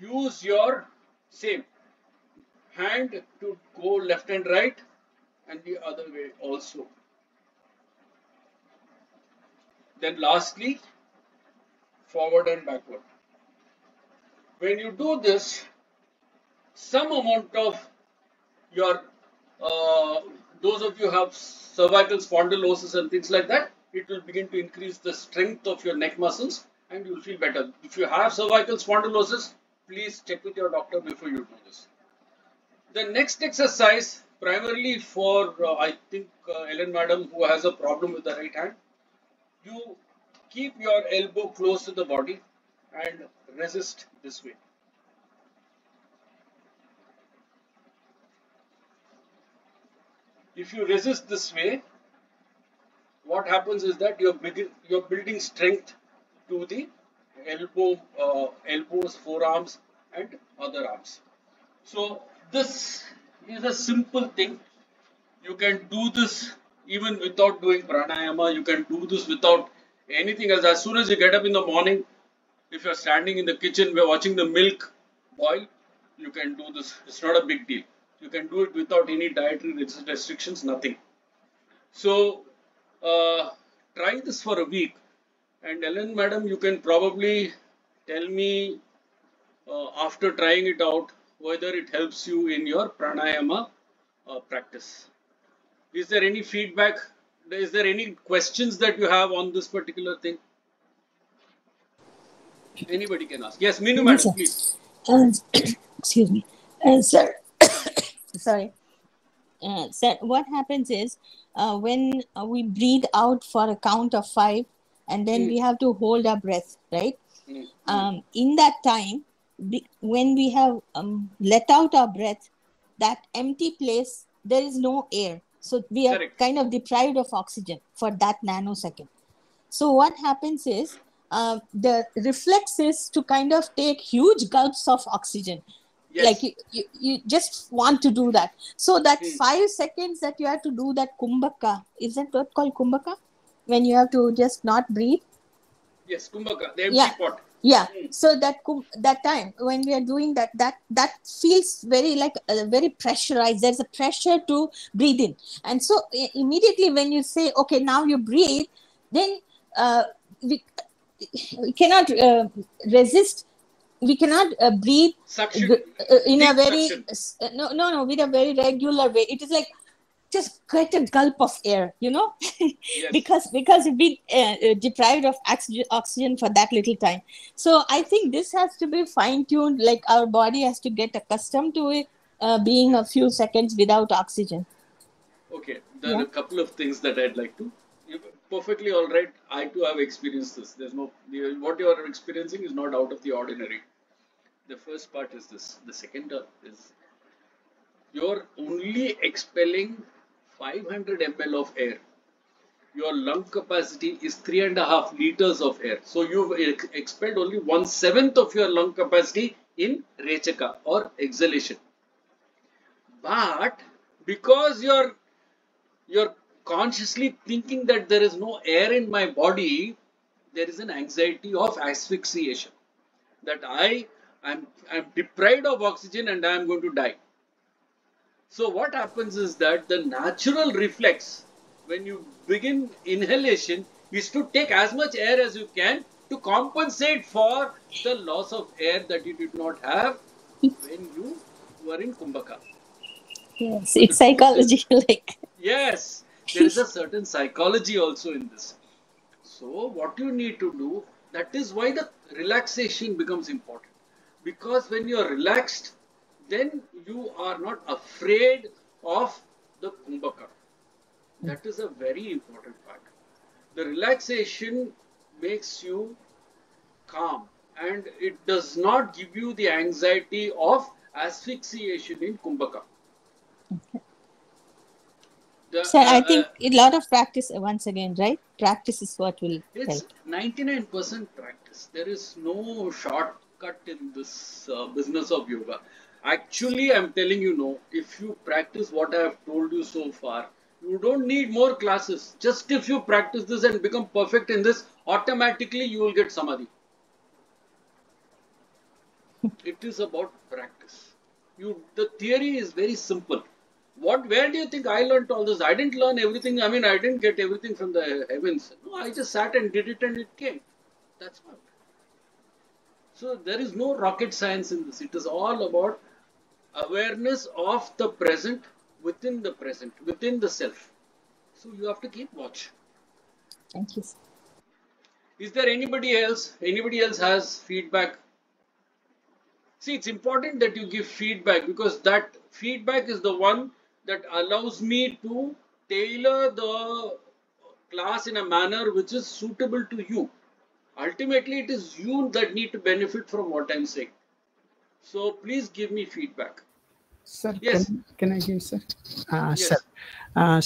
use your same hand to go left and right and the other way also. Then lastly, forward and backward. When you do this, some amount of your those of you who have cervical spondylosis and things like that, it will begin to increase the strength of your neck muscles and you will feel better. If you have cervical spondylosis, please check with your doctor before you do this. The next exercise, primarily for I think Ellen Madam, who has a problem with the right hand, you keep your elbow close to the body and resist this way. If you resist this way, what happens is that you're building strength to the elbows, forearms and other arms. So this is a simple thing. You can do this even without doing pranayama. You can do this without anything else. As soon as you get up in the morning, if you're standing in the kitchen, we're watching the milk boil, you can do this. It's not a big deal. You can do it without any dietary restrictions, nothing. So try this for a week, and Ellen Madam, you can probably tell me after trying it out whether it helps you in your pranayama practice. Is there any feedback? Is there any questions that you have on this particular thing? Anybody can ask. Yes, Meenu Madam, please. Excuse me. Sir, sorry. Sir, what happens is when we breathe out for a count of 5 and then we have to hold our breath, right? In that time, when we have let out our breath, that empty place, there is no air. So we are Correct. kind of deprived of oxygen for that nanosecond. So what happens is the reflex is to kind of take huge gulps of oxygen. Yes. Like you just want to do that. So that 5 seconds that you have to do that kumbhaka, is that what called kumbhaka? When you have to just not breathe? Yes, kumbhaka, the empty pot. Yeah. So that time when we are doing that feels very like very pressurized. There's a pressure to breathe in, and so immediately when you say, okay, now you breathe, then we cannot resist. We cannot breathe Suction. in a Deep very suction. no with a very regular way. It is like just get a gulp of air, Yes. because you've been deprived of oxygen for that little time. So I think this has to be fine-tuned, like our body has to get accustomed to it being a few seconds without oxygen. Okay, there are a couple of things that I'd like to. You're perfectly all right. I too have experienced this. There's no what you are experiencing is not out of the ordinary. The first part is this. The second is you're only expelling 500 ml of air. Your lung capacity is 3.5 liters of air. So you've expelled only 1/7 of your lung capacity in recaka or exhalation. But because you're consciously thinking that there is no air in my body, there is an anxiety of asphyxiation, that I'm deprived of oxygen and I am going to die. So what happens is that the natural reflex when you begin inhalation is to take as much air as you can to compensate for the loss of air that you did not have when you were in kumbhaka. Yes, it's psychology. Yes, there is a certain psychology also in this. So what you need to do, that is why the relaxation becomes important. Because when you are relaxed, then you are not afraid of the kumbhaka. That is a very important part. The relaxation makes you calm and it does not give you the anxiety of asphyxiation in kumbhaka. So I think a lot of practice once again, right? Practice is what will It's help. 99% practice. There is no shortcut in this business of yoga. Actually, I'm telling you, no, if you practice what I have told you so far, you don't need more classes. Just if you practice this and become perfect in this, automatically you will get samadhi. It is about practice. The theory is very simple. Where do you think I learned all this? I didn't learn everything. I mean, I didn't get everything from the heavens. No, I just sat and did it and it came. That's all. So there is no rocket science in this. It is all about awareness of the present, within the self. So you have to keep watch. Thank you. Is there anybody else? Anybody else has feedback? See, it's important that you give feedback because that feedback is the one that allows me to tailor the class in a manner which is suitable to you. Ultimately, it is you that need to benefit from what I'm saying. So please give me feedback. Sir, Yes. can I give, sir? Yes.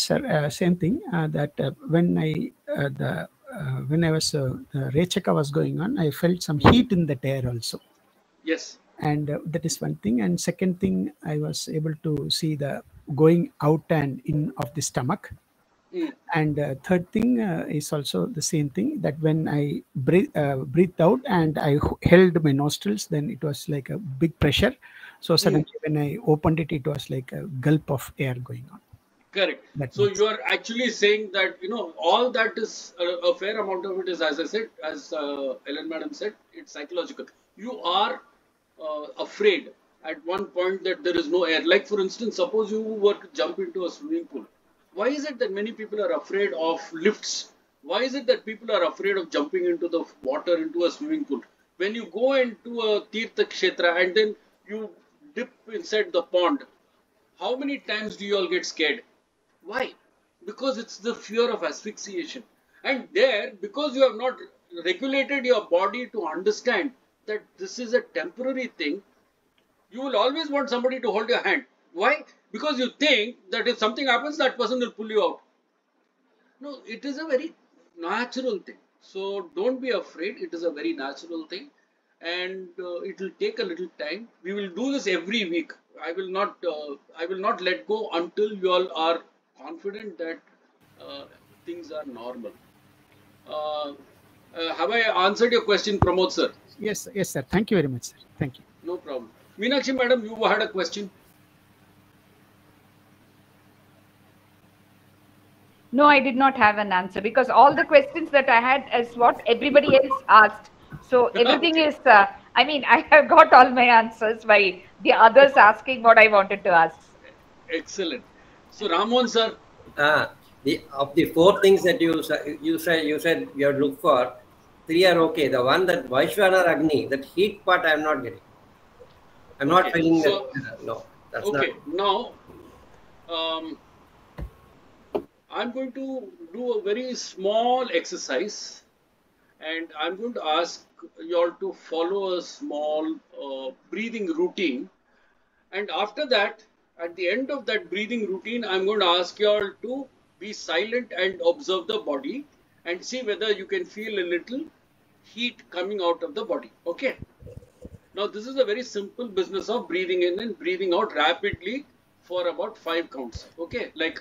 Sir, same thing. That when I was recaka was going on, I felt some heat in that air also. Yes. And that is one thing. And second thing, I was able to see the going out and in of the stomach. And third thing is also the same thing, that when I breathed out and I held my nostrils, then it was like a big pressure. So suddenly when I opened it, it was like a gulp of air going on. Correct. So you are actually saying that, all that is a fair amount of it is, as I said, as Ellen Madam said, it's psychological. You are afraid at one point that there is no air. Like for instance, suppose you were to jump into a swimming pool. Why is it that many people are afraid of lifts? Why is it that people are afraid of jumping into the water, into a swimming pool? When you go into a Tirtha Kshetra and then you dip inside the pond, how many times do you all get scared? Why? Because it's the fear of asphyxiation. And there, because you have not regulated your body to understand that this is a temporary thing, you will always want somebody to hold your hand. Why? Because you think that if something happens, that person will pull you out. No, it is a very natural thing. So don't be afraid. It is a very natural thing, and it will take a little time. We will do this every week. I will not let go until you all are confident that things are normal. Have I answered your question, Pramod sir? Yes, yes, sir. Thank you very much, sir. Thank you. No problem. Meenakshi madam, you had a question. No, I did not have an answer because all the questions that I had is what everybody else asked. So everything is, I mean, I have got all my answers by the others asking what I wanted to ask. Excellent. So Ramon sir. Of the 4 things that you said you have looked for, 3 are okay. The one that Vaishwana Agni, that heat part, I am not getting. I'm not feeling that. No, that's not. Okay, now I'm going to do a very small exercise, and I'm going to ask you all to follow a small breathing routine. And after that, at the end of that breathing routine, I'm going to ask you all to be silent and observe the body and see whether you can feel a little heat coming out of the body. Okay. Now, this is a very simple business of breathing in and breathing out rapidly for about 5 counts. Okay. Like.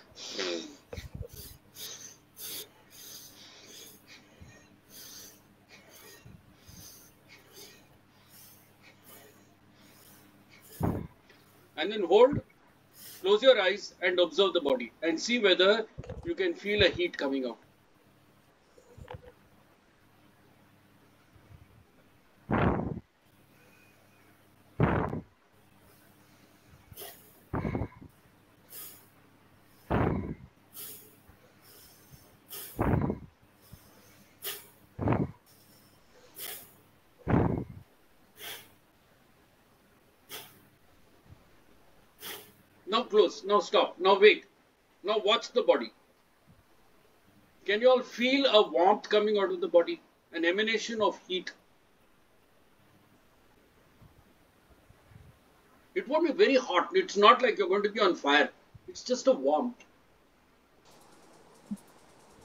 And then hold, close your eyes and observe the body and see whether you can feel a heat coming out. Now close, now stop, now wait, now watch the body. Can you all feel a warmth coming out of the body? An emanation of heat. It won't be very hot. It's not like you're going to be on fire. It's just a warmth.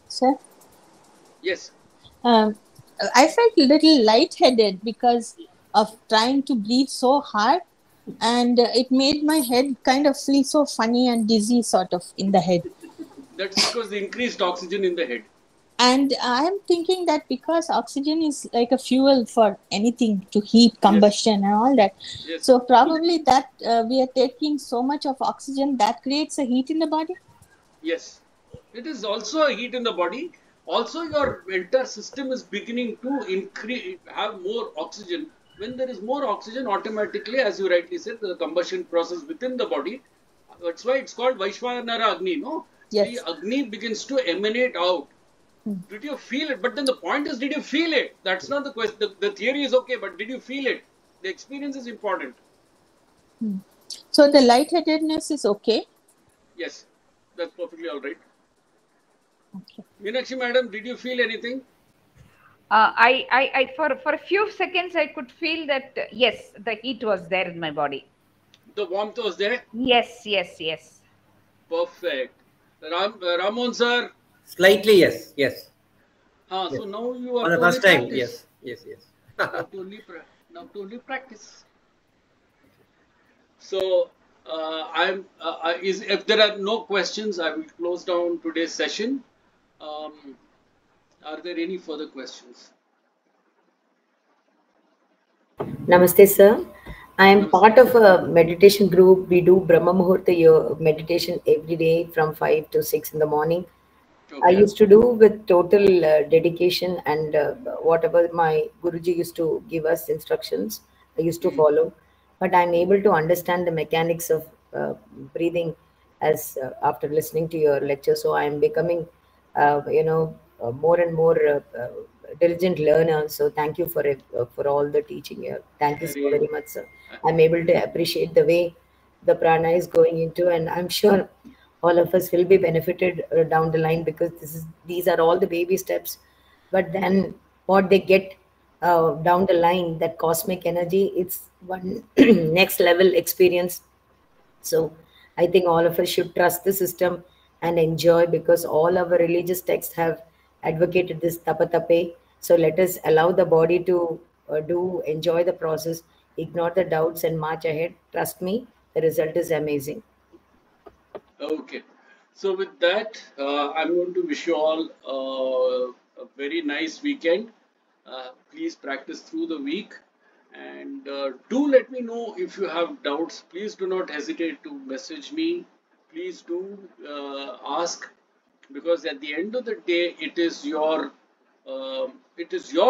Sir? Yes. I felt a little lightheaded because of trying to breathe so hard, and it made my head kind of feel so funny and dizzy sort of in the head. That's because the increased oxygen in the head. And I'm thinking that because oxygen is like a fuel for anything, to heat, combustion, and all that. Yes. So probably that we are taking so much of oxygen that creates a heat in the body. Yes. It is also a heat in the body. Also, your entire system is beginning to have more oxygen. When there is more oxygen, automatically, as you rightly said, the combustion process within the body. That's why it's called Vaishwanara Agni, no? Yes. The Agni begins to emanate out. Did you feel it? But then the point is, did you feel it? That's not the question. The theory is okay, but did you feel it? The experience is important. So the lightheadedness is okay? Yes, that's perfectly all right. Okay. Meenakshi madam, did you feel anything? I for a few seconds I could feel that yes, the heat was there in my body. The warmth was there? Yes, yes, yes. Perfect. Ramon sir? Slightly, yes, yes. Yes. So now you are for the first time, practice. Yes. Now to only practice. So if there are no questions, I will close down today's session. Are there any further questions? Namaste, sir. I am part of a meditation group. We do Brahma Muhurta meditation every day from 5 to 6 in the morning. Okay. I used to do with total dedication and whatever my Guruji used to give us instructions, I used to follow. But I'm able to understand the mechanics of breathing as after listening to your lecture. So I'm becoming, more and more diligent learner. So thank you for all the teaching here. Thank you so very much, sir. I'm able to appreciate the way the prana is going into, and I'm sure all of us will be benefited down the line, because these are all the baby steps. But then what they get down the line, that cosmic energy, it's one next level experience. So I think all of us should trust the system and enjoy, because all our religious texts have advocated this tapatape. So let us allow the body to enjoy the process, ignore the doubts and march ahead. Trust me, the result is amazing. Okay. So with that, I'm going to wish you all a very nice weekend. Please practice through the week, and do let me know if you have doubts. Please do not hesitate to message me. Please do ask, because at the end of the day, it is your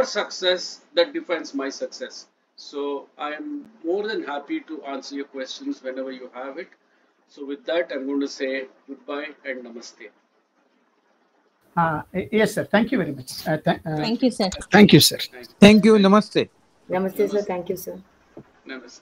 success that defines my success. So I am more than happy to answer your questions whenever you have it. So with that, I'm going to say goodbye and namaste. Yes, sir. Thank you very much. Thank you, sir. Thank you, sir. Thank you. Namaste. Namaste, sir. Thank you, sir. Namaste.